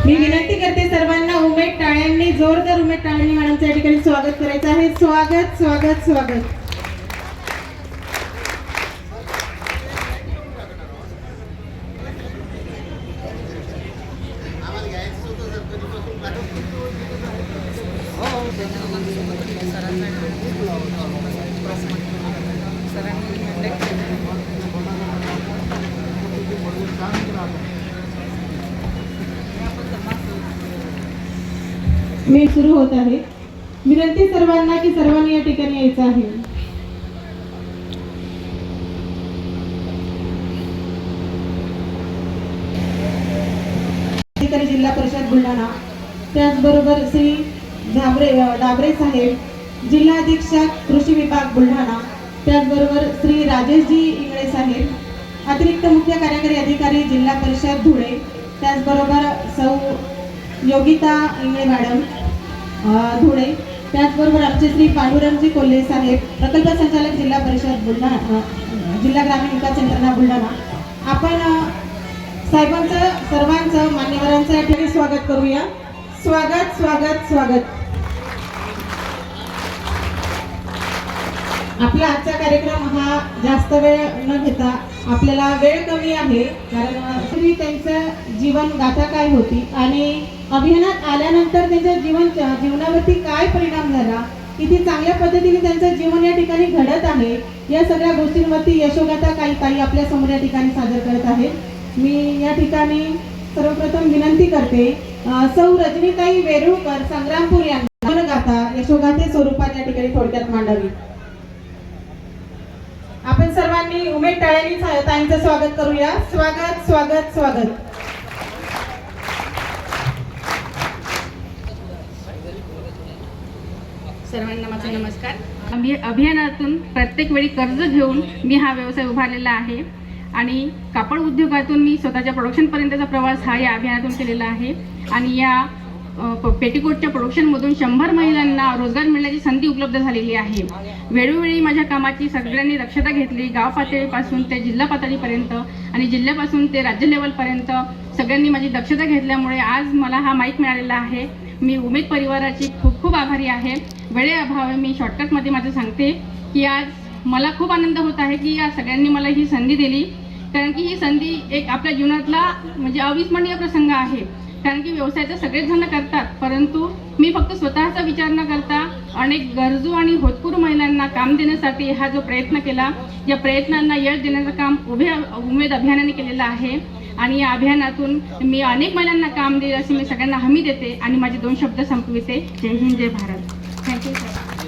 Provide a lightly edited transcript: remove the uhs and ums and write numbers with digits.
मी विनंती करते सर्वांना उमेद टाळ्यांनी, जोरदार उमेद टाळ्यांनी मॅडमचं या ठिकाणी स्वागत करायचं आहे. स्वागत स्वागत स्वागत. मी सुरू होत आहे. विनंती सर्वांना की सर्वांनी या ठिकाणी यायचं आहे. अधिकारी जिल्हा परिषद बुलढाणा, त्याचबरोबर श्री दाबरे साहेब, जिल्हा अधीक्षक कृषी विभाग बुलढाणा, त्याचबरोबर श्री राजेशजी इंगळे साहेब, अतिरिक्त मुख्य कार्यकारी अधिकारी जिल्हा परिषद धुळे, त्याचबरोबर सौ योगिता इंगळे मॅडम धुळे, त्याचबरोबर आमचे श्री पांडुरंगजी कोल्हे साहेब, प्रकल्प संचालक जिल्हा परिषद बुलढाणा, जिल्हा ग्रामीण विकास यंत्रणा बुलढाणा. आपण साहेबांचं, सर्वांचं, मान्यवरांचं या ठिकाणी स्वागत करूया. स्वागत स्वागत स्वागत. आपला आजचा कार्यक्रम हा जास्त वेळ न घेता, आपल्याला वेळ कमी आहे कारण त्यांचं जीवन गाथा काय होती आणि अभियानात आल्यानंतर त्यांच्या जीवनावरती काय परिणाम झाला, किती चांगल्या पद्धतीने त्यांचं जीवन या ठिकाणी घडत आहे, या सगळ्या गोष्टींवरती यशोगाथा काही ताई आपल्या समोर या ठिकाणी सादर करत आहेत. मी या ठिकाणी सर्वप्रथम विनंती करते सौ रजनीताई वेरुळकर संग्रामपूर यांना गाथा यशोगाथे स्वरूपात या ठिकाणी थोडक्यात मांडावी. आपण सर्वांनी उमेद टाळ्यांनी ताईंचं स्वागत करूया. स्वागत स्वागत स्वागत. सर्वांना माझा नमस्कार. अभियानातून प्रत्येक वेळी कर्ज घेऊन मी हा व्यवसाय उभारलेला आहे आणि कापड उद्योगातून मी स्वतःच्या प्रोडक्शनपर्यंतचा प्रवास हा या अभियानातून केलेला आहे आणि या पेटीकोटच्या प्रोडक्शनमधून 100 महिलांना रोजगार मिळण्याची संधी उपलब्ध झालेली आहे. वेळोवेळी माझ्या कामाची सगळ्यांनी दक्षता घेतली. गाव पातळीपासून ते जिल्हा पातळीपर्यंत आणि जिल्ह्यापासून ते राज्य लेवलपर्यंत सगळ्यांनी माझी दक्षता घेतल्यामुळे आज मला हा माईक मिळालेला आहे. मी उमेद परिवाराची खूप खूप आभारी आहे. वेळेअभावी मी शॉर्टकटमध्ये माझं सांगते की आज मला खूप आनंद होत आहे की या सगळ्यांनी मला ही संधी दिली, कारण की ही संधी एक आपल्या जीवनातला म्हणजे अविस्मरणीय प्रसंग आहे. कारण की व्यवसायाचं सगळेच जण करतात, परंतु मी फक्त स्वतःचा विचार न करता अनेक गरजू आणि होतकरू महिलांना काम देण्यासाठी हा जो प्रयत्न केला, या प्रयत्नांना यश देण्याचं काम उमेद अभियानाने केलेलं आहे आणि या अभियानातून मी अनेक महिलांना काम देईल अशी मी सगळ्यांना हमी देते आणि माझे 2 शब्द संपविते. जय हिंद, जय भारत. Thank you sir.